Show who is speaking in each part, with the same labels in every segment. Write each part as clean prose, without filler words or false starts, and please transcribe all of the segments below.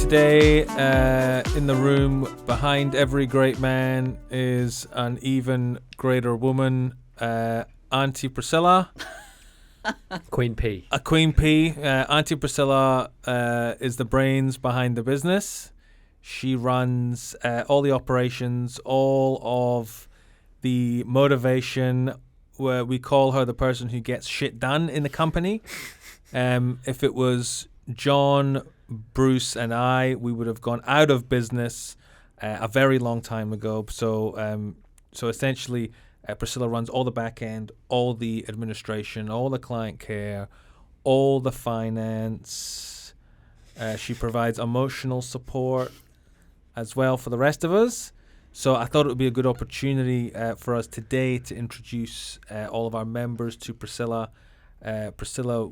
Speaker 1: today in the room behind every great man is an even greater woman, Auntie Priscilla.
Speaker 2: Queen P.
Speaker 1: Queen P. Auntie Priscilla is the brains behind the business. She runs all the operations, all of the motivation. Where we call her the person who gets shit done in the company. If it was John, Bruce, and I, we would have gone out of business a very long time ago. So essentially, Priscilla runs all the back end, all the administration, all the client care, all the finance. She provides emotional support as well for the rest of us. So I thought it would be a good opportunity for us today to introduce all of our members to Priscilla. Priscilla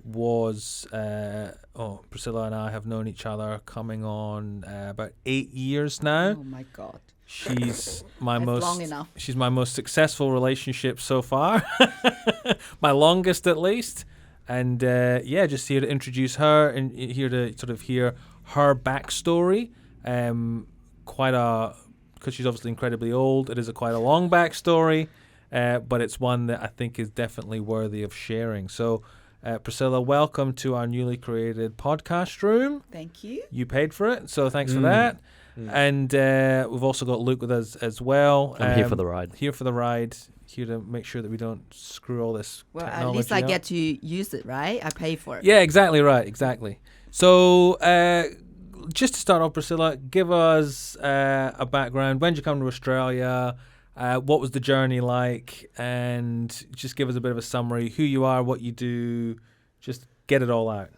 Speaker 1: and I have known each other coming on about 8 years now.
Speaker 3: Oh my God.
Speaker 1: She's my
Speaker 3: That's
Speaker 1: my most successful relationship so far. My longest at least. And just here to introduce her and here to sort of hear her backstory. Because she's obviously incredibly old, it is quite a long backstory, but it's one that I think is definitely worthy of sharing. So, Priscilla, welcome to our newly created podcast room.
Speaker 3: Thank you.
Speaker 1: You paid for it, so thanks for that. And we've also got Luke with us as well.
Speaker 2: I'm here for the ride.
Speaker 1: Here to make sure that we don't screw all this technology
Speaker 3: at least I
Speaker 1: up.
Speaker 3: get to use it, right? I pay for it.
Speaker 1: Yeah, exactly right, exactly. So, just to start off, Priscilla, give us a background. When did you come to Australia? What was the journey like? And just give us a bit of a summary. Who you are, what you do. Just get it all out.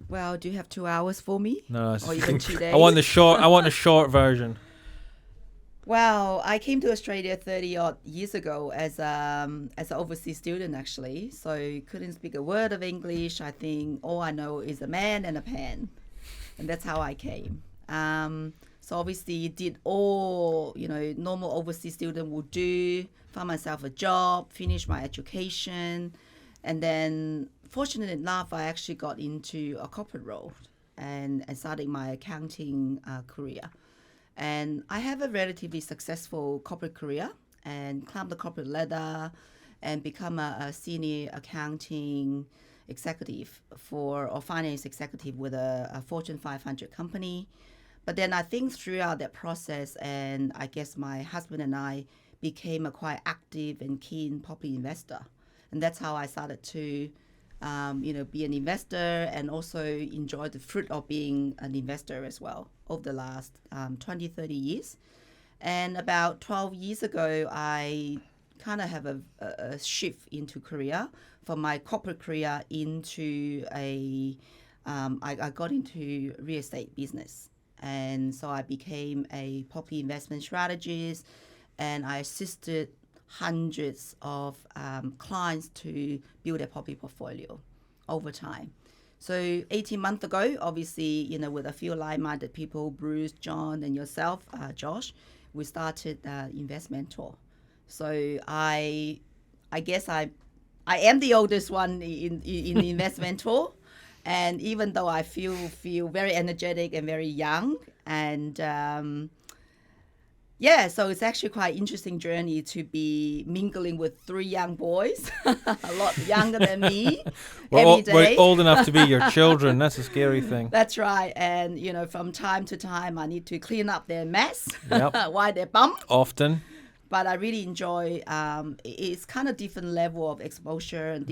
Speaker 3: Well, do you have 2 hours for me?
Speaker 1: No,
Speaker 3: or even 2 days?
Speaker 1: I want the short version.
Speaker 3: Well, I came to Australia 30 odd years ago as an overseas student, actually. So couldn't speak a word of English. I think all I know is a man and a pen. And that's how I came. So obviously did all, normal overseas student would do, found myself a job, finished my education. And then fortunately enough, I actually got into a corporate role and started my accounting career. And I have a relatively successful corporate career and climbed the corporate ladder and become a senior accounting executive or finance executive with a Fortune 500 company. But then I think throughout that process, and I guess my husband and I became a quite active and keen property investor. And that's how I started to, be an investor and also enjoy the fruit of being an investor as well over the last 20, 30 years. And about 12 years ago, I kind of have a shift into career from my corporate career into I got into real estate business. And so I became a property investment strategist and I assisted hundreds of clients to build their property portfolio over time. So 18 months ago, obviously, with a few like-minded people, Bruce, John, and yourself, Josh, we started Investmentor. So I guess I am the oldest one in Investmentor, and even though I feel very energetic and very young, and so it's actually quite interesting journey to be mingling with 3 young boys, a lot younger than me.
Speaker 1: We're old enough to be your children. That's a scary thing.
Speaker 3: That's right, and from time to time I need to clean up their mess while they're bum.
Speaker 1: Often.
Speaker 3: But I really enjoy, it's kind of different level of exposure and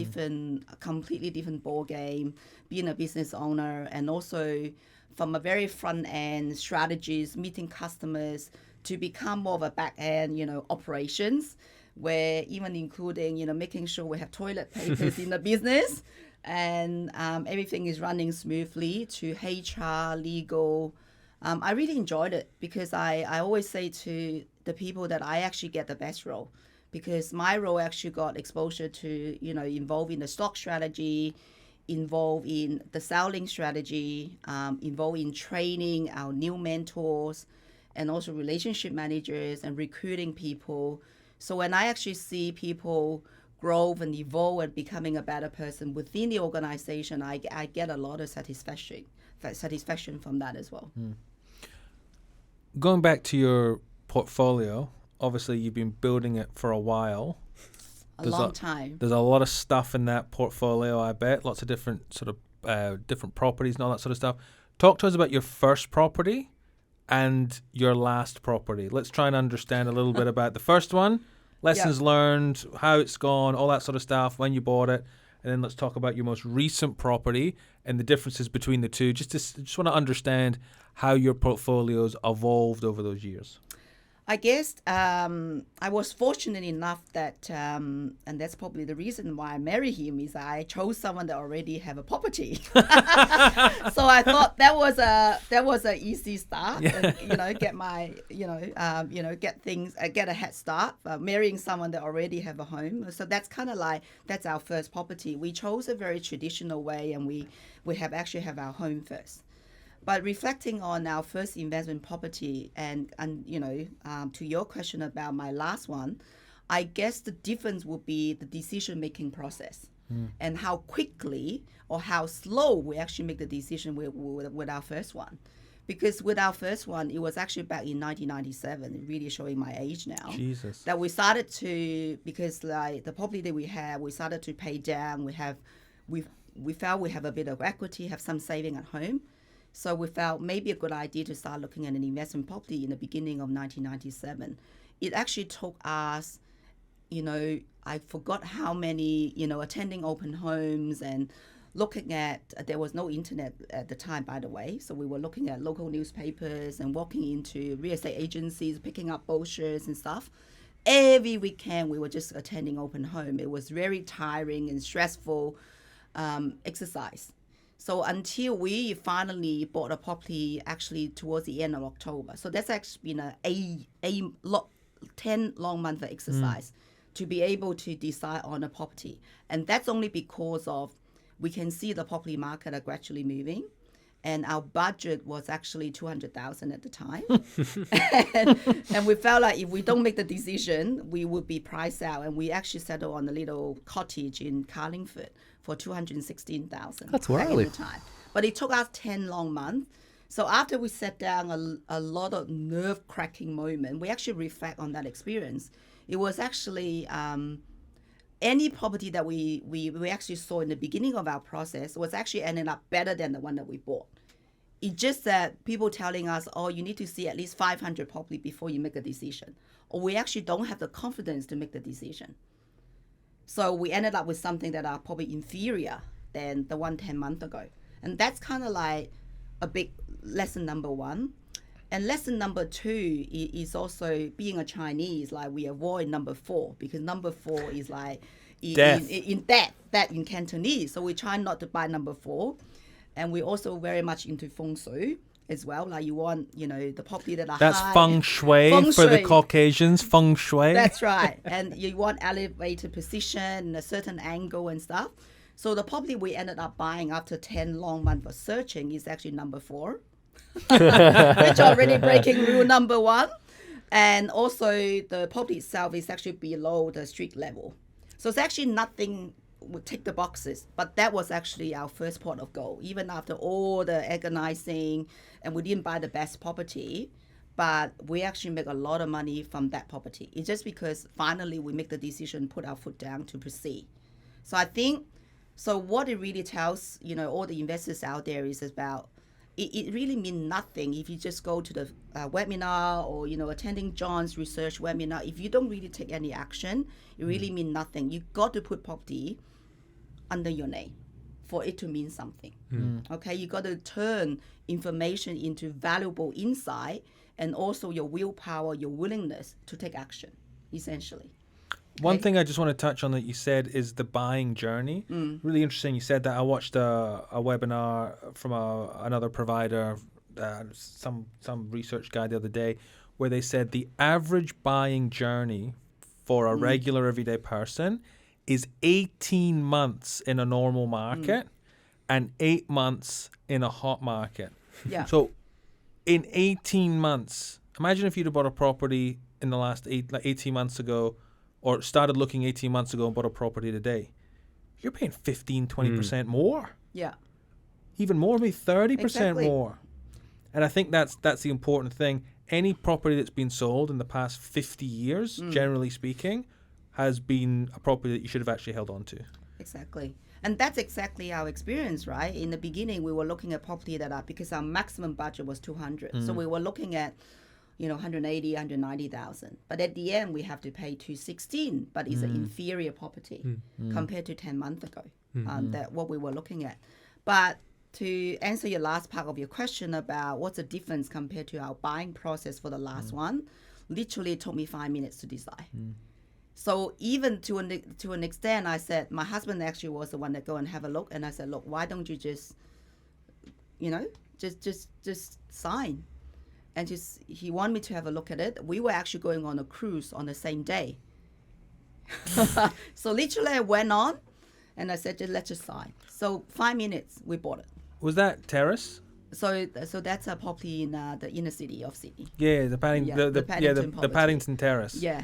Speaker 3: completely different ball game, being a business owner, and also from a very front end strategies, meeting customers, to become more of a back end, operations, where even including, making sure we have toilet papers in the business and everything is running smoothly, to HR, legal. I really enjoyed it because I always say to the people that I actually get the best role, because my role actually got exposure to, involved in the stock strategy, involved in the selling strategy, involved in training our new mentors and also relationship managers and recruiting people. So when I actually see people grow and evolve and becoming a better person within the organization, I get a lot of satisfaction satisfaction from that as well.
Speaker 1: Going back to your portfolio, obviously you've been building it for a while.
Speaker 3: A long time.
Speaker 1: There's a lot of stuff in that portfolio, I bet. Lots of different sort of different properties and all that sort of stuff. Talk to us about your first property and your last property. Let's try and understand a little bit about the first one, lessons learned, how it's gone, all that sort of stuff, when you bought it. And then let's talk about your most recent property and the differences between the two. Just want to understand how your portfolio's evolved over those years.
Speaker 3: I guess I was fortunate enough that, and that's probably the reason why I married him, is I chose someone that already have a property. So I thought that was a easy start.
Speaker 1: Yeah.
Speaker 3: And, get my get a head start. Marrying someone that already have a home. So that's kind of like that's our first property. We chose a very traditional way, and we have our home first. But reflecting on our first investment property and to your question about my last one, I guess the difference would be the decision-making process and how quickly or how slow we actually make the decision with our first one. Because with our first one, it was actually back in 1997, really showing my age now.
Speaker 1: Jesus.
Speaker 3: That we started to, because like the property that we have, we started to pay down. We felt we have a bit of equity, have some saving at home. So we felt maybe a good idea to start looking at an investment property in the beginning of 1997. It actually took us, I forgot how many, attending open homes and looking at, there was no internet at the time, by the way. So we were looking at local newspapers and walking into real estate agencies, picking up brochures and stuff. Every weekend we were just attending open home. It was very tiring and stressful exercise. So until we finally bought a property actually towards the end of October. So that's actually been a 10 long month exercise to be able to decide on a property. And that's only because of we can see the property market are gradually moving. And our budget was actually $200,000 at the time. and we felt like if we don't make the decision, we would be priced out. And we actually settled on a little cottage in Carlingford for $216,000.
Speaker 2: That's wild.
Speaker 3: At the time. But it took us 10 long months. So after we sat down, a lot of nerve-cracking moment, we actually reflect on that experience. It was actually any property that we actually saw in the beginning of our process was actually ending up better than the one that we bought. It's just that people telling us, oh, you need to see at least 500 property before you make a decision. Or we actually don't have the confidence to make the decision. So we ended up with something that are probably inferior than the one 10 months ago. And that's kind of like a big lesson number one. And lesson number two is also being a Chinese, like we avoid number 4 because number 4 is like in Cantonese. So we try not to buy number 4. And we're also very much into feng shui as well. Like you want, the property that are
Speaker 1: That's
Speaker 3: high.
Speaker 1: feng shui for the Caucasians, feng shui.
Speaker 3: That's right. And you want elevated position and a certain angle and stuff. So the property we ended up buying after 10 long months of searching is actually number 4. Which already breaking rule number 1. And also the property itself is actually below the street level. So it's actually nothing would tick the boxes. But that was actually our first pot of gold. Even after all the agonizing, and we didn't buy the best property, but we actually make a lot of money from that property. It's just because finally we make the decision, put our foot down to proceed. So I think, so what it really tells, all the investors out there is about, it really means nothing if you just go to the webinar or, attending John's research webinar. If you don't really take any action, it really means nothing. You got to put property under your name for it to mean something. Okay, you got to turn information into valuable insight and also your willpower, your willingness to take action, essentially.
Speaker 1: One thing I just want to touch on that you said is the buying journey. Really interesting. You said that. I watched a webinar from another provider, some research guy the other day, where they said the average buying journey for a regular everyday person is 18 months in a normal market and 8 months in a hot market.
Speaker 3: Yeah.
Speaker 1: So in 18 months, imagine if you'd have bought a property in the last 18 months ago, or started looking 18 months ago and bought a property today, you're paying 15, 20% more.
Speaker 3: Yeah.
Speaker 1: even more, maybe 30%
Speaker 3: Exactly.
Speaker 1: more. And I think that's the important thing. Any property that's been sold in the past 50 years, generally speaking, has been a property that you should have actually held on to.
Speaker 3: Exactly. And that's exactly our experience, right? In the beginning, we were looking at property that are, because our maximum budget was 200. So we were looking at, 180, 190,000. But at the end, we have to pay 216, but it's an inferior property compared to 10 months ago. That what we were looking at. But to answer your last part of your question about what's the difference compared to our buying process for the last one, literally it took me 5 minutes to decide. So even to an extent, I said, my husband actually was the one that go and have a look. And I said, look, why don't you just, just sign? And he wanted me to have a look at it. We were actually going on a cruise on the same day. So literally I went on and I said, let's just sign. So 5 minutes, we bought it.
Speaker 1: Was that terrace?
Speaker 3: So that's a property in the inner city of Sydney.
Speaker 1: Yeah, the Paddington Terrace.
Speaker 3: Yeah.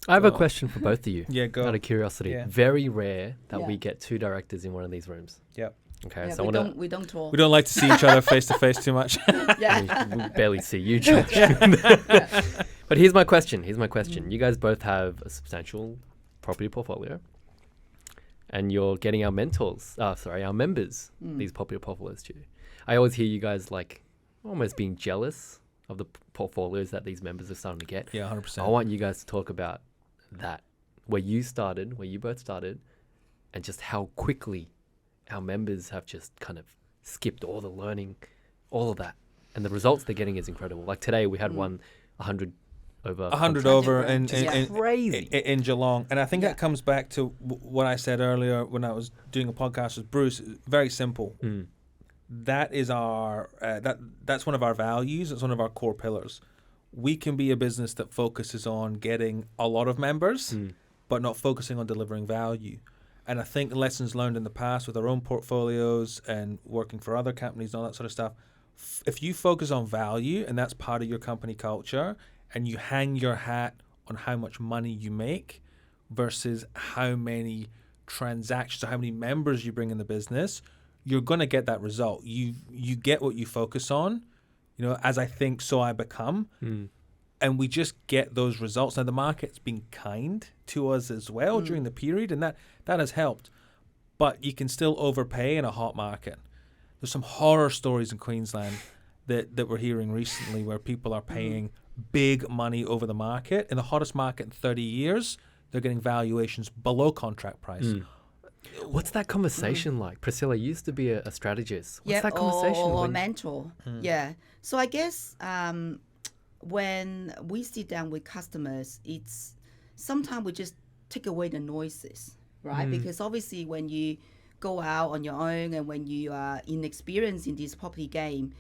Speaker 2: I have a question for both of you.
Speaker 1: Yeah, go.
Speaker 2: Out of curiosity.
Speaker 1: Yeah.
Speaker 2: Very rare that
Speaker 3: Yeah.
Speaker 2: we get two directors in one of these rooms.
Speaker 1: Yep.
Speaker 2: Okay,
Speaker 3: Yeah,
Speaker 2: so
Speaker 3: we don't talk.
Speaker 1: We don't like to see each other face to face too much.
Speaker 3: Yeah.
Speaker 2: we barely see you, Josh. But here's my question. You guys both have a substantial property portfolio, and you're getting our members, these property portfolios too. I always hear you guys like almost being jealous of the portfolios that these members are starting to get.
Speaker 1: Yeah, 100%.
Speaker 2: I want you guys to talk about that, where you both started, and just how quickly our members have just kind of skipped all the learning, all of that. And the results they're getting is incredible. Like today we had one 100 over.
Speaker 1: 100 over in
Speaker 2: crazy.
Speaker 1: in Geelong. And I think
Speaker 3: Yeah.
Speaker 1: that comes back to what I said earlier when I was doing a podcast with Bruce. Very simple. That is our that's one of our values. It's one of our core pillars. We can be a business that focuses on getting a lot of members, but not focusing on delivering value. And I think lessons learned in the past with our own portfolios and working for other companies and all that sort of stuff, if you focus on value and that's part of your company culture, and you hang your hat on how much money you make versus how many transactions or how many members you bring in the business, you're going to get that result. You get what you focus on, as I think, so I become. And we just get those results. Now, the market's been kind to us as well during the period, and that has helped. But you can still overpay in a hot market. There's some horror stories in Queensland that we're hearing recently where people are paying big money over the market. In the hottest market in 30 years, they're getting valuations below contract price.
Speaker 2: What's that conversation like? Priscilla used to be a strategist. What's that conversation?
Speaker 3: Or a mentor. Yeah. So I guess when we sit down with customers, it's sometimes we just take away the noises, right? Because obviously when you go out on your own and when you are inexperienced in this property game,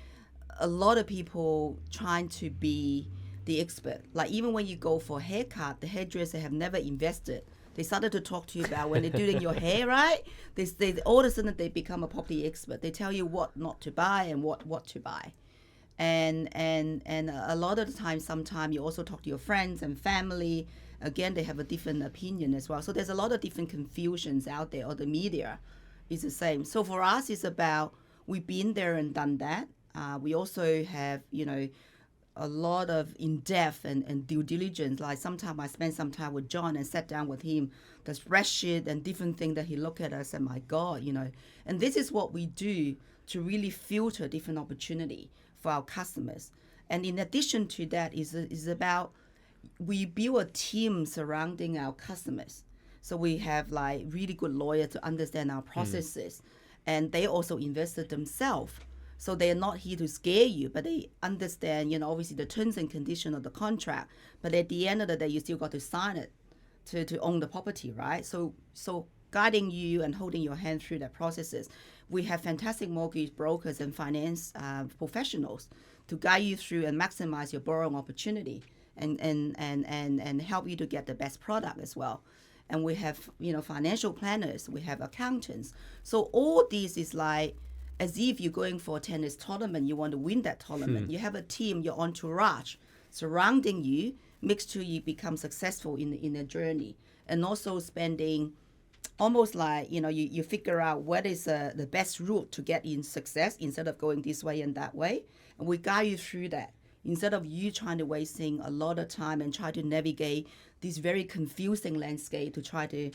Speaker 3: a lot of people trying to be the expert. Like even when you go for a haircut, the hairdresser have never invested. They started to talk to you about when they're doing your hair, right? They all of a sudden they become a property expert. They tell you what not to buy and what to buy. And a lot of the time, sometimes you also talk to your friends and family. Again, they have a different opinion as well. So there's a lot of different confusions out there, or the media is the same. So for us, it's about we've been there and done that. We also have, a lot of in-depth and due diligence. Like sometimes I spend some time with John and sat down with him, the spreadsheet and different things that he look at us and my God, And this is what we do to really filter different opportunity for our customers. And in addition to that is about we build a team surrounding our customers. So we have like really good lawyers to understand our processes. And they also invested themselves. So they are not here to scare you, but they understand, obviously the terms and conditions of the contract. But at the end of the day, you still got to sign it to own the property, right? So guiding you and holding your hand through that processes. We have fantastic mortgage brokers and finance professionals to guide you through and maximize your borrowing opportunity and help you to get the best product as well. And we have, financial planners, we have accountants. So all this is like, as if you're going for a tennis tournament, you want to win that tournament. You have a team, your entourage surrounding you, makes sure you become successful in a journey. And also spending almost like, you figure out what is the best route to get in success instead of going this way and that way. And we guide you through that instead of you trying to wasting a lot of time and try to navigate this very confusing landscape to try to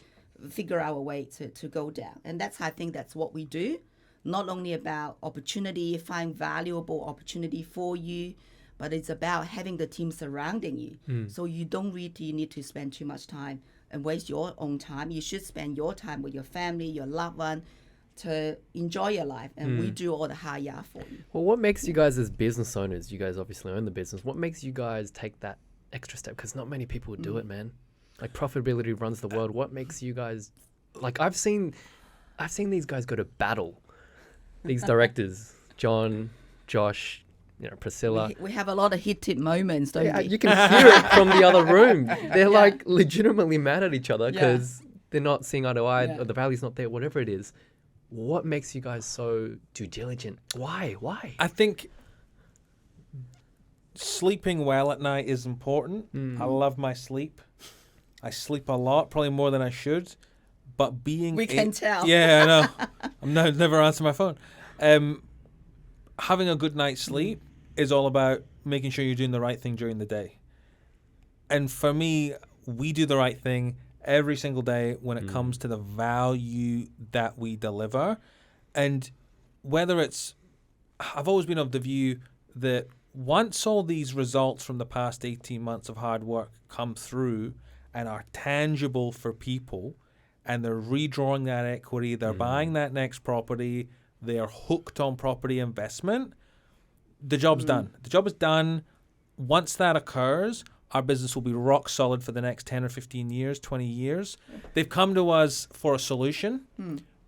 Speaker 3: figure out a way to go down. And I think that's what we do. Not only about opportunity, find valuable opportunity for you, but it's about having the team surrounding you. So you don't really need to spend too much time and waste your own time. You should spend your time with your family, your loved one, to enjoy your life. And we do all the hard yards for you.
Speaker 2: Well, what makes you guys as business owners, you guys obviously own the business, what makes you guys take that extra step? Because not many people would do it, man. Like, profitability runs the world. What makes you guys, like, I've seen these guys go to battle. These directors, John, Josh, Priscilla.
Speaker 3: We have a lot of heated moments, don't we?
Speaker 2: You can hear it from the other room. They're like legitimately mad at each other because they're not seeing eye to eye, or the value's not there, whatever it is. What makes you guys so due diligent? Why?
Speaker 1: I think sleeping well at night is important. I love my sleep. I sleep a lot, probably more than I should. But we
Speaker 3: can tell.
Speaker 1: Yeah, I know. I'm never answering my phone. Having a good night's sleep is all about making sure you're doing the right thing during the day. And for me, we do the right thing every single day when it comes to the value that we deliver. And whether I've always been of the view that once all these results from the past 18 months of hard work come through and are tangible for people, and they're redrawing that equity, they're buying that next property, they're hooked on property investment, the job's done. The job is done. Once that occurs, our business will be rock solid for the next 10 or 15 years, 20 years. They've come to us for a solution.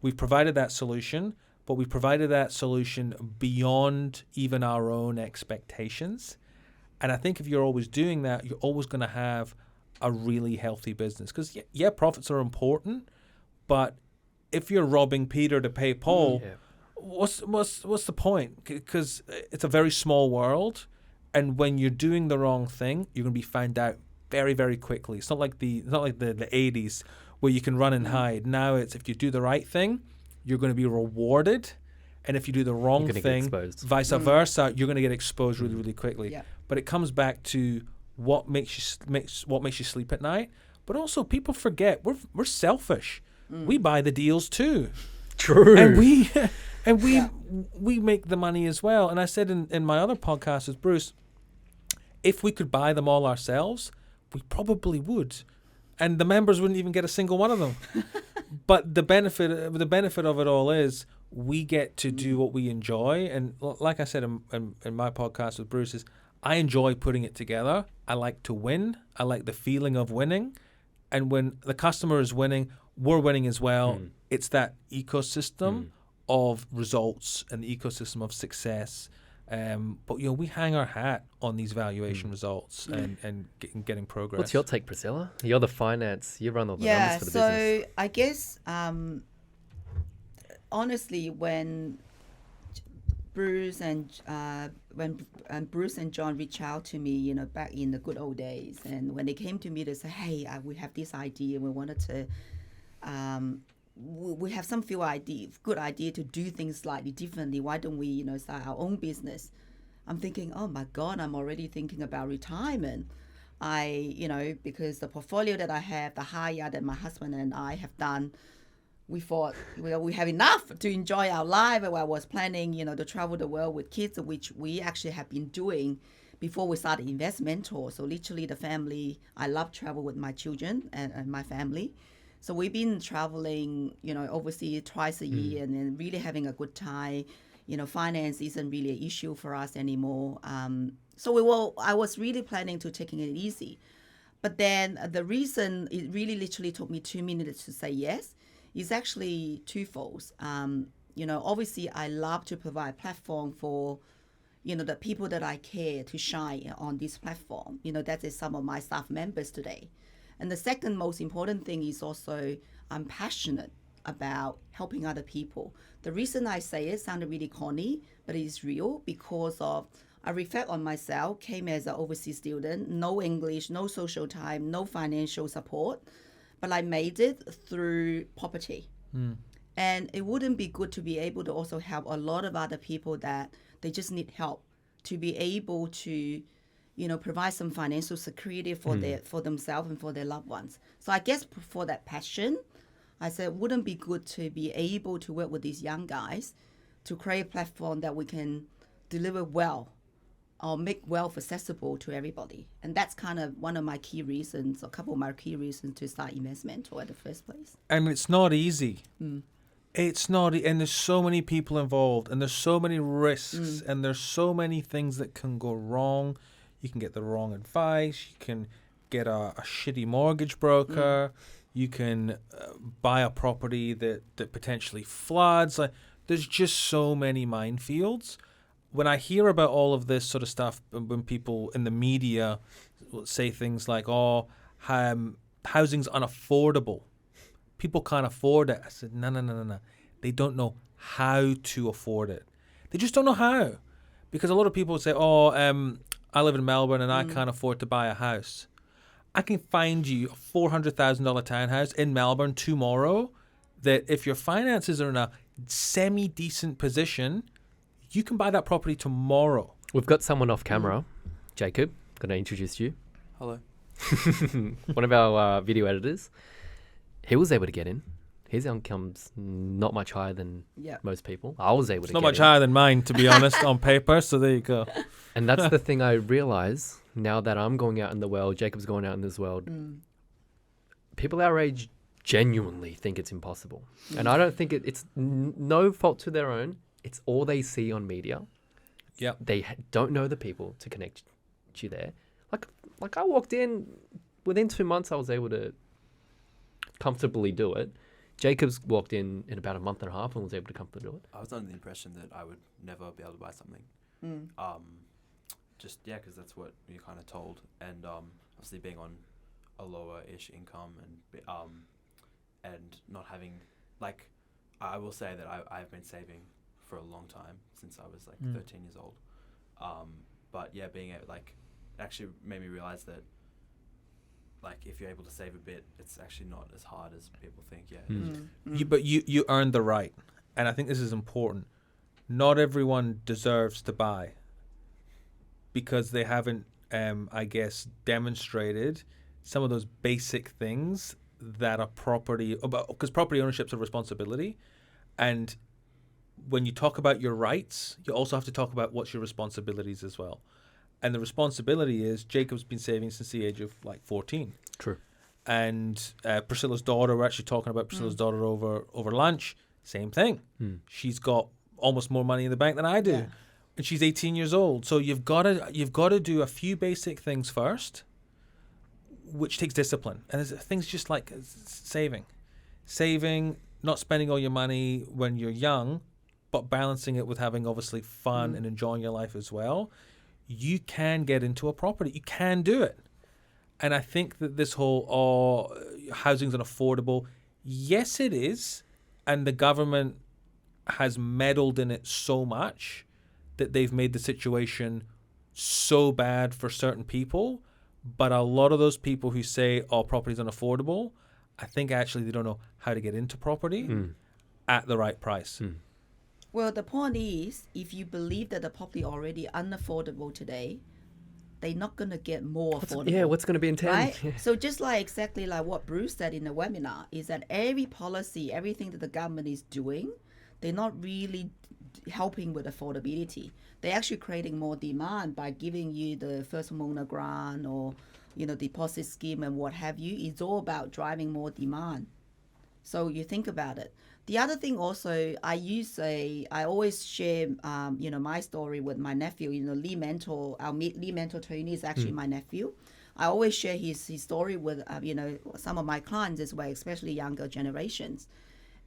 Speaker 1: We've provided that solution, but we provided that solution beyond even our own expectations. And I think if you're always doing that, you're always going to have a really healthy business. Because, profits are important, but if you're robbing Peter to pay Paul, what's the point? Because it's a very small world, and when you're doing the wrong thing, you're going to be found out very, very quickly. It's not like the 80s where you can run and hide. Now it's if you do the right thing, you're going to be rewarded, and if you do the wrong thing, vice versa, you're going to get exposed really, really quickly. Yeah. But it comes back to what makes you sleep at night. But also, people forget we're selfish. We buy the deals too.
Speaker 2: True.
Speaker 1: And we make the money as well. And I said in my other podcast with Bruce, if we could buy them all ourselves, we probably would, and the members wouldn't even get a single one of them. But the benefit of it all is we get to do what we enjoy. And like I said in my podcast with Bruce, is I enjoy putting it together. I like to win. I like the feeling of winning. And when the customer is winning, we're winning as well. It's that ecosystem of results and the ecosystem of success. But we hang our hat on these valuation results and getting progress.
Speaker 2: What's your take, Priscilla? You're the finance. You run all the numbers for the business.
Speaker 3: So I guess honestly, when Bruce and John reached out to me, back in the good old days, and when they came to me, they said, "Hey, we have this idea. We wanted to, we have some good idea to do things slightly differently. Why don't we, start our own business?" I'm thinking, oh my God, I'm already thinking about retirement. Because the portfolio that I have, the hire that my husband and I have done, we thought we have enough to enjoy our life. I was planning, to travel the world with kids, which we actually have been doing before we started Investmentor. So literally the family, I love travel with my children and my family. So we've been traveling, overseas twice a year and then really having a good time. Finance isn't really an issue for us anymore. I was really planning to taking it easy. But then the reason it really literally took me 2 minutes to say yes is actually twofold. Obviously I love to provide a platform for, the people that I care to shine on this platform. That is some of my staff members today. And the second most important thing is also I'm passionate about helping other people. The reason I say it sounded really corny, but it is real because of I reflect on myself, came as an overseas student, no English, no social time, no financial support. but I made it through property. And it wouldn't be good to be able to also help a lot of other people that they just need help to be able to, provide some financial security for themselves and for their loved ones. So I guess for that passion, I said, wouldn't be good to be able to work with these young guys to create a platform that we can deliver well or make wealth accessible to everybody. And that's kind of one of my key reasons, a couple of my key reasons to start Investmentor in the first place.
Speaker 1: And it's not easy. It's not, and there's so many people involved, and there's so many risks, and there's so many things that can go wrong. You can get the wrong advice. You can get a shitty mortgage broker. You can buy a property that potentially floods. Like, there's just so many minefields. When I hear about all of this sort of stuff, when people in the media say things like, housing's unaffordable, people can't afford it. I said, no. They don't know how to afford it. They just don't know how. Because a lot of people say, I live in Melbourne and I can't afford to buy a house. I can find you a $400,000 townhouse in Melbourne tomorrow that if your finances are in a semi-decent position, you can buy that property tomorrow.
Speaker 2: We've got someone off camera. Jacob, going to introduce you.
Speaker 4: Hello.
Speaker 2: One of our video editors. He was able to get in. His income's not much higher than most people. I was able to get in.
Speaker 1: Not much higher than mine, to be honest, on paper. So there you go.
Speaker 2: And that's the thing I realize now that I'm going out in the world, Jacob's going out in this world. People our age genuinely think it's impossible. And I don't think it's no fault to their own. It's all they see on media.
Speaker 1: Yeah.
Speaker 2: They don't know the people to connect you there. Like I walked in, within 2 months I was able to comfortably do it. Jacob's walked in about a month and a half and was able to comfortably do it.
Speaker 4: I was under the impression that I would never be able to buy something. Because that's what you're kind of told. And obviously being on a lower-ish income and not having, I will say that I've been saving for a long time since I was 13 years old. But yeah, being able, it actually made me realize that if you're able to save a bit, it's actually not as hard as people think.
Speaker 1: But you earned the right, and I think this is important. Not everyone deserves to buy because they haven't, demonstrated some of those basic things that a property, because property ownership's a responsibility, and when you talk about your rights, you also have to talk about what's your responsibilities as well. And the responsibility is Jacob's been saving since the age of 14.
Speaker 2: True.
Speaker 1: And Priscilla's daughter, we're actually talking about Priscilla's daughter over lunch. Same thing. She's got almost more money in the bank than I do. Yeah. And she's 18 years old. So you've got to do a few basic things first, which takes discipline. And there's things just like saving, not spending all your money when you're young, but balancing it with having obviously fun and enjoying your life as well. You can get into a property. You can do it. And I think that this whole, housing's unaffordable. Yes, it is. And the government has meddled in it so much that they've made the situation so bad for certain people. But a lot of those people who say, property's unaffordable, I think actually they don't know how to get into property at the right price.
Speaker 3: Well, the point is, if you believe that the property already unaffordable today, they're not going to get more affordable.
Speaker 2: What's going to be in 10?
Speaker 3: Right? So just exactly like what Bruce said in the webinar, is that every policy, everything that the government is doing, they're not really helping with affordability. They're actually creating more demand by giving you the first homeowner grant or, deposit scheme and what have you. It's all about driving more demand. So you think about it. The other thing also, I always share, my story with my nephew. Lee Mentor, Lee Mentor Tony is actually my nephew. I always share his story with, some of my clients as well, especially younger generations.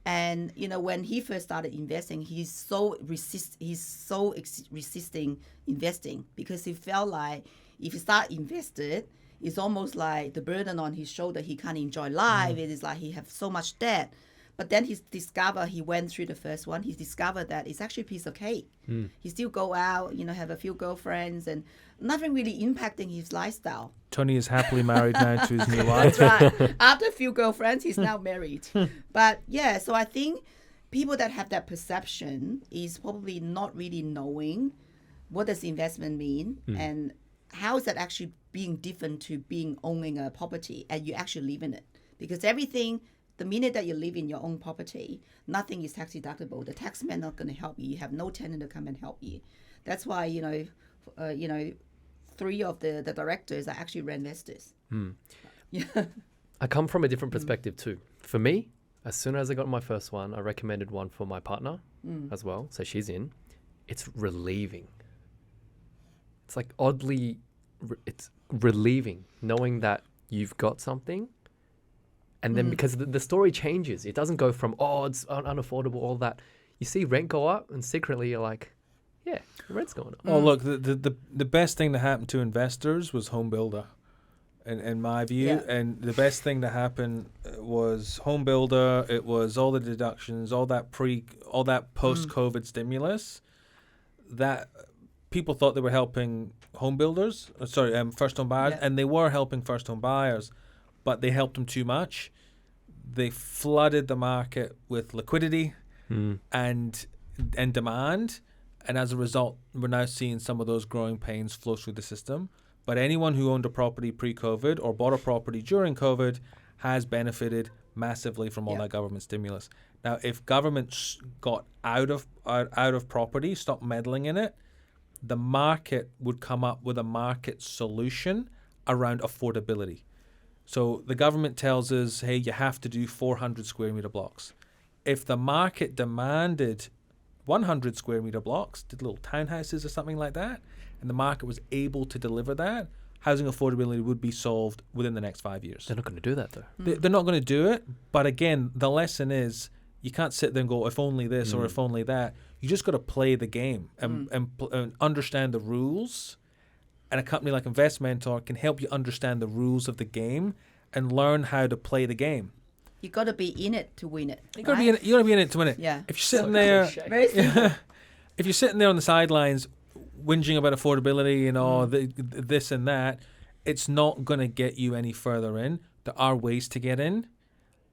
Speaker 3: And, when he first started investing, he's so resisting investing because he felt like if he start invested, it's almost like the burden on his shoulder. He can't enjoy life. It is like he have so much debt. But then he went through the first one. He discovered that it's actually a piece of cake. He still go out, have a few girlfriends, and nothing really impacting his lifestyle.
Speaker 1: Tony is happily married now to his new wife.
Speaker 3: That's right. After a few girlfriends, he's now married. But yeah, so I think people that have that perception is probably not really knowing what does investment mean and how is that actually being different to owning a property and you actually live in it. Because everything, the minute that you live in your own property, nothing is tax deductible. The tax man not going to help you. You have no tenant to come and help you. That's why, 3 of the directors are actually reinvestors. Yeah.
Speaker 2: I come from a different perspective too. For me, as soon as I got my first one, I recommended one for my partner as well. So she's in. It's relieving. It's like oddly, it's relieving knowing that you've got something. And then because the story changes, it doesn't go from, it's unaffordable, all that. You see rent go up and secretly you're like, yeah, the rent's going up.
Speaker 1: Oh, look, the best thing that happened to investors was home builder, in my view.
Speaker 3: Yeah.
Speaker 1: And the best thing that happened was home builder. It was all the deductions, all that post-COVID stimulus that people thought they were helping home builders, first home buyers, and they were helping first home buyers, but they helped them too much. They flooded the market with liquidity and demand. And as a result, we're now seeing some of those growing pains flow through the system. But anyone who owned a property pre-COVID or bought a property during COVID has benefited massively from all that government stimulus. Now, if government got out of property, stopped meddling in it, the market would come up with a market solution around affordability. So the government tells us, hey, you have to do 400 square meter blocks. If the market demanded 100 square meter blocks, did little townhouses or something like that, and the market was able to deliver that, housing affordability would be solved within the next 5 years.
Speaker 2: They're not going to do that though.
Speaker 1: They're not going to do it. But again, the lesson is you can't sit there and go, if only this or if only that. You just got to play the game and understand the rules. And a company like Investmentor can help you understand the rules of the game and learn how to play the game.
Speaker 3: You got to be in it to win it.
Speaker 1: You got to be in it. You got to be in it to win it.
Speaker 3: Yeah.
Speaker 1: If you're sitting there,
Speaker 3: Very simple.
Speaker 1: if you're sitting there on the sidelines, whinging about affordability and this and that, it's not going to get you any further in. There are ways to get in,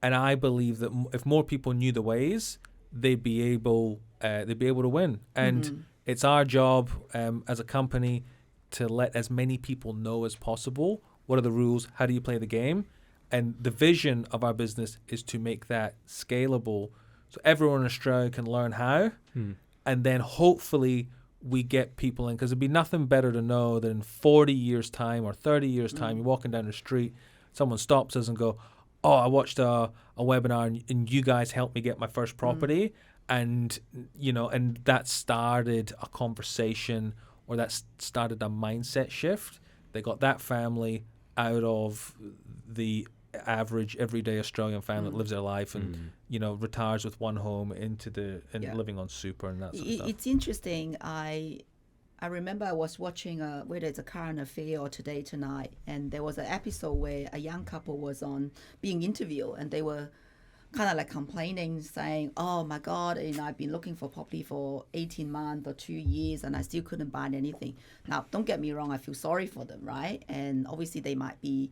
Speaker 1: and I believe that if more people knew the ways, they'd be able to win. And it's our job as a company to let as many people know as possible what are the rules, how do you play the game. And the vision of our business is to make that scalable so everyone in Australia can learn how. And then hopefully we get people in, because it'd be nothing better to know that in 40 years' time or 30 years' time, you're walking down the street, someone stops us and go, oh, I watched a webinar and you guys helped me get my first property. And, and that started a conversation or that started a mindset shift. They got that family out of the average everyday Australian family that lives their life and retires with one home into living on super and that sort of stuff.
Speaker 3: It's interesting. I remember I was watching whether it's a current affair or Today Tonight, and there was an episode where a young couple was on being interviewed, and they were kind of like complaining, saying, oh my God, I've been looking for property for 18 months or 2 years and I still couldn't buy anything. Now, don't get me wrong, I feel sorry for them, right? And obviously they might be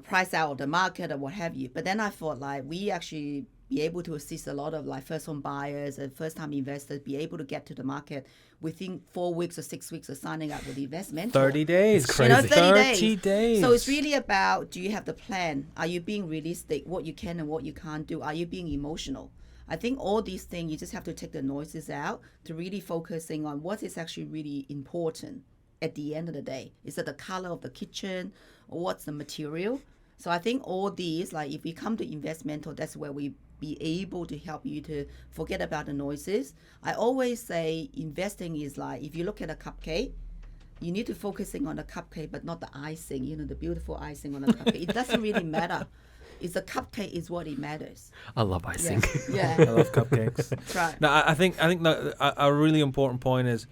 Speaker 3: priced out of the market or what have you. But then I thought we actually be able to assist a lot of first home buyers and first time investors be able to get to the market within 4 weeks or 6 weeks of signing up with the Investmentor.
Speaker 1: 30 days.
Speaker 2: It's crazy.
Speaker 1: 30 days.
Speaker 3: So it's really about, do you have the plan? Are you being realistic? What you can and what you can't do? Are you being emotional? I think all these things, you just have to take the noises out to really focusing on what is actually really important at the end of the day. Is it the color of the kitchen or what's the material? So I think all these, if we come to Investmentor, that's where we be able to help you to forget about the noises. I always say investing is if you look at a cupcake, you need to focusing on the cupcake, but not the icing, the beautiful icing on the cupcake. It doesn't really matter. It's the cupcake is what it matters.
Speaker 2: I love icing.
Speaker 3: Yeah.
Speaker 1: I love cupcakes.
Speaker 3: That's right.
Speaker 1: Now, I think that a really important point is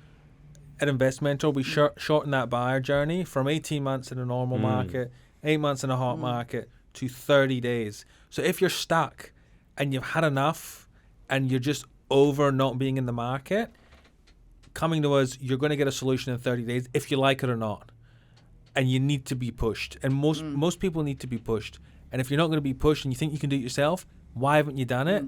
Speaker 1: at Investmentor, we shorten that buyer journey from 18 months in a normal market, 8 months in a hot market to 30 days. So if you're stuck and you've had enough and you're just over not being in the market, coming to us, you're going to get a solution in 30 days if you like it or not. And you need to be pushed. And most people need to be pushed. And if you're not going to be pushed and you think you can do it yourself, why haven't you done it?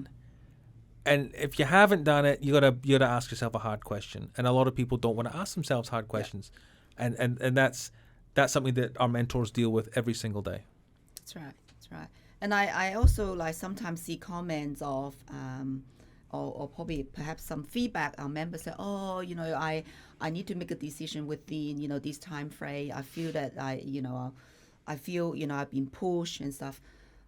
Speaker 1: And if you haven't done it, you gotta ask yourself a hard question. And a lot of people don't want to ask themselves hard questions. And that's something that our mentors deal with every single day.
Speaker 3: That's right. And I also like sometimes see comments of or probably perhaps some feedback. Our members say, oh, I need to make a decision within, this time frame. I feel that I've been pushed and stuff.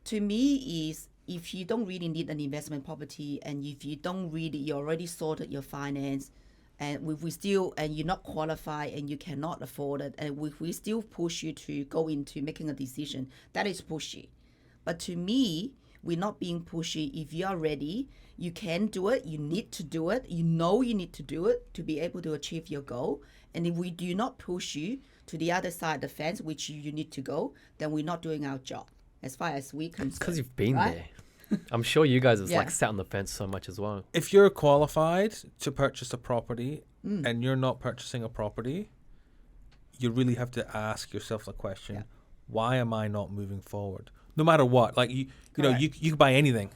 Speaker 3: To me is, if you don't really need an investment property, and if you you already sorted your finance, and and you're not qualified and you cannot afford it, and we still push you to go into making a decision, that is pushy. But to me, we're not being pushy. If you are ready, you can do it. You need to do it. You need to do it to be able to achieve your goal. And if we do not push you to the other side of the fence, which you need to go, then we're not doing our job as far as we concerned.
Speaker 2: It's because you've been
Speaker 3: right?
Speaker 2: there. I'm sure you guys have sat on the fence so much as well.
Speaker 1: If you're qualified to purchase a property and you're not purchasing a property, you really have to ask yourself the question, why am I not moving forward? No matter what, like you can buy anything,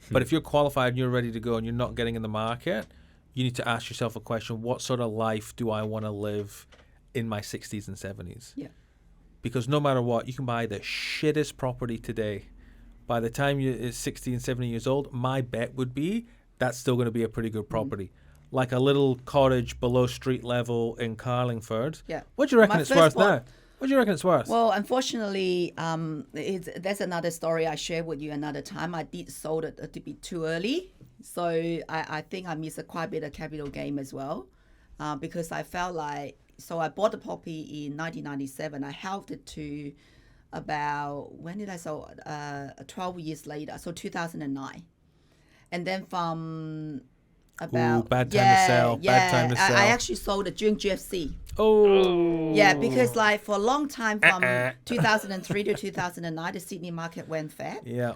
Speaker 1: but if you're qualified and you're ready to go and you're not getting in the market, you need to ask yourself a question: what sort of life do I want to live in my 60s and 70s?
Speaker 3: Yeah.
Speaker 1: Because no matter what, you can buy the shittest property today. By the time you're 60 and 70 years old, my bet would be that's still going to be a pretty good property. Like a little cottage below street level in Carlingford.
Speaker 3: Yeah.
Speaker 1: What do you reckon it's worth now? What do you reckon it's worth?
Speaker 3: Well, unfortunately, that's another story I share with you another time. I did sold it a bit too early. So I think I missed quite a bit of capital gain as well, because I felt like, so I bought the property in 1997. I held it to about, when did I sell? 12 years later, so 2009. And then from about...
Speaker 1: bad time to sell. Bad time to sell.
Speaker 3: I actually sold it during GFC.
Speaker 1: Oh.
Speaker 3: Yeah, because like for a long time from 2003 to 2009, the Sydney market went fat.
Speaker 1: Yeah.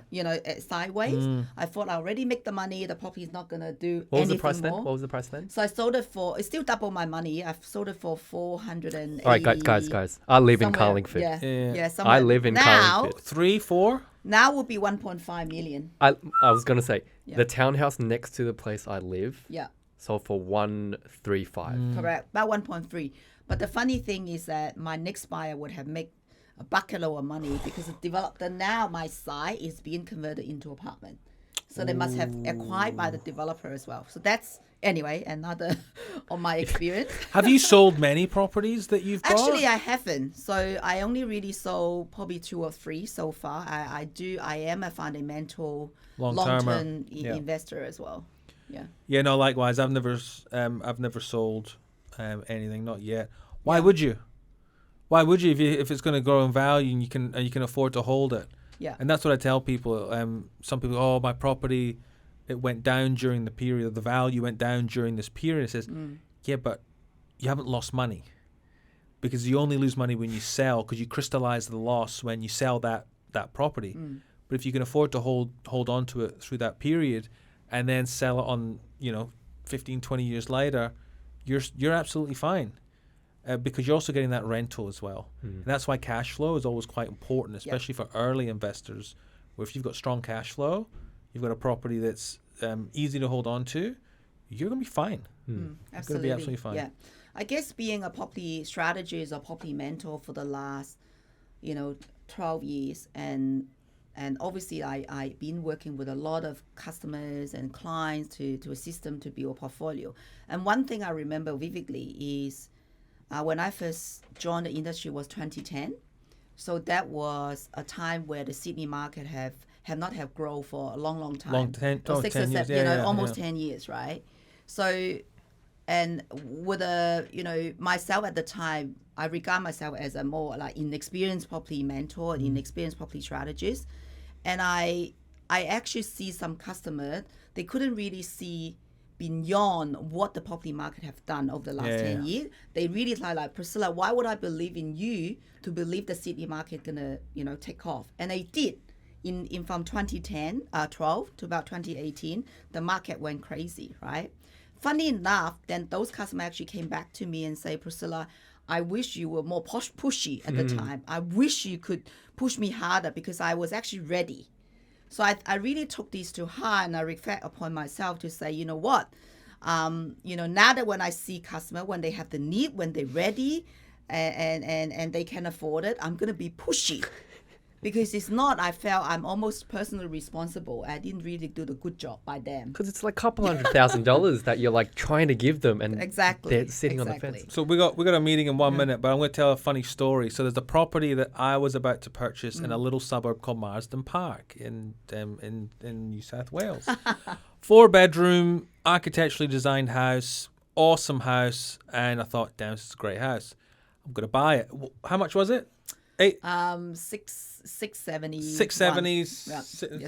Speaker 3: Sideways. I thought I already make the money. The property is not going to do
Speaker 2: What was
Speaker 3: anything
Speaker 2: the price
Speaker 3: more.
Speaker 2: then? What was the price then?
Speaker 3: So I sold it for, it's still double my money. I've sold it for 480.
Speaker 2: All right, guys. I live in Carlingford.
Speaker 3: Yeah.
Speaker 2: I live in Carlingford.
Speaker 1: 3, 4?
Speaker 3: Now would be 1.5 million.
Speaker 2: I was going to say, the townhouse next to the place I live sold for 135.
Speaker 3: Correct. About 1.3. But the funny thing is that my next buyer would have made a bucket load of money, because the developer, now my site is being converted into apartment. So they must have acquired by the developer as well. So that's, anyway, another of my experience.
Speaker 1: Have you sold many properties that you've bought?
Speaker 3: Actually, I haven't. So I only really sold probably 2 or 3 so far. I am a fundamental long-term investor as well. Yeah.
Speaker 1: Yeah, no, likewise. I've never sold anything, not yet. Why would you? Why would you if it's going to grow in value and you can afford to hold it?
Speaker 3: Yeah.
Speaker 1: And that's what I tell people. Some people, oh, my property, it went down during the period. The value went down during this period. It says, yeah, but you haven't lost money, because you only lose money when you sell, because you crystallize the loss when you sell that property. But if you can afford to hold on to it through that period and then sell it on 15, 20 years later, you're absolutely fine, because you're also getting that rental as well. And that's why cash flow is always quite important, especially for early investors, where if you've got strong cash flow, you've got a property that's easy to hold on to, you're going to be fine. You're going to be absolutely fine.
Speaker 3: Yeah. I guess being a property strategist or property mentor for the last 12 years, and obviously I've been working with a lot of customers and clients to assist them to build a portfolio. And one thing I remember vividly is when I first joined the industry was 2010. So that was a time where the Sydney market have not have grown for a long time.
Speaker 1: 10
Speaker 3: 6 or 7
Speaker 1: years.
Speaker 3: almost 10 years, right? So, and with myself at the time, I regard myself as a more like inexperienced property mentor, inexperienced property strategist. And I actually see some customers, they couldn't really see beyond what the property market have done over the last 10 years. They really like, Priscilla, why would I believe in you to believe the Sydney market gonna, take off? And they did. in from 2010, 12 to about 2018, the market went crazy, right? Funny enough, then those customers actually came back to me and say, Priscilla, I wish you were more pushy at the time. I wish you could push me harder because I was actually ready. So I really took these to heart, and I reflect upon myself to say, you know what, now that when I see customer, when they have the need, when they're ready and they can afford it, I'm going to be pushy. Because it's not, I felt I'm almost personally responsible. I didn't really do the good job by them.
Speaker 2: Because it's like $200,000 that you're like trying to give them, and they're sitting on the fence.
Speaker 1: So we got a meeting in 1 minute, but I'm going to tell a funny story. So there's a property that I was about to purchase in a little suburb called Marsden Park in New South Wales. 4-bedroom, architecturally designed house, awesome house, and I thought, damn, this is a great house. I'm going to buy it. How much was it?
Speaker 3: 670.
Speaker 1: 670.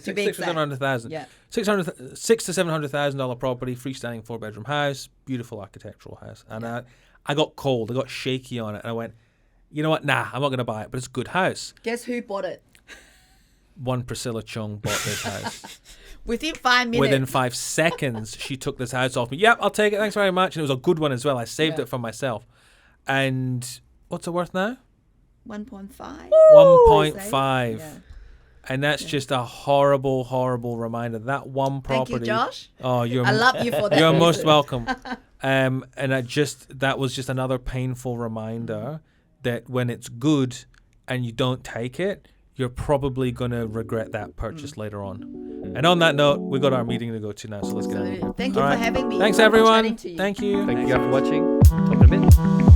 Speaker 3: To be exact.
Speaker 1: 700,000.
Speaker 3: Yeah.
Speaker 1: $600,000 to $700,000 property, freestanding 4-bedroom house, beautiful architectural house. And I got cold. I got shaky on it, and I went, you know what? Nah, I'm not going to buy it. But it's a good house.
Speaker 3: Guess who bought it?
Speaker 1: One Priscilla Chung bought this house.
Speaker 3: Within 5 minutes.
Speaker 1: Within 5 seconds, she took this house off me. Yep, I'll take it. Thanks very much. And it was a good one as well. I saved it for myself. And what's it worth now?
Speaker 3: 1.5.
Speaker 1: 1.5.
Speaker 3: Yeah.
Speaker 1: And that's just a horrible, horrible reminder. That one property.
Speaker 3: Thank you, Josh.
Speaker 1: Oh,
Speaker 3: I love you for that.
Speaker 1: You're most welcome. And that was just another painful reminder that when it's good and you don't take it, you're probably going to regret that purchase later on. And on that note, we got our meeting to go to now, so let's get on.
Speaker 3: Thank you for having me.
Speaker 1: Thanks,
Speaker 3: Lovely
Speaker 1: everyone.
Speaker 3: chatting to you.
Speaker 1: Thank you.
Speaker 2: Thank you guys for watching. Talk in a bit.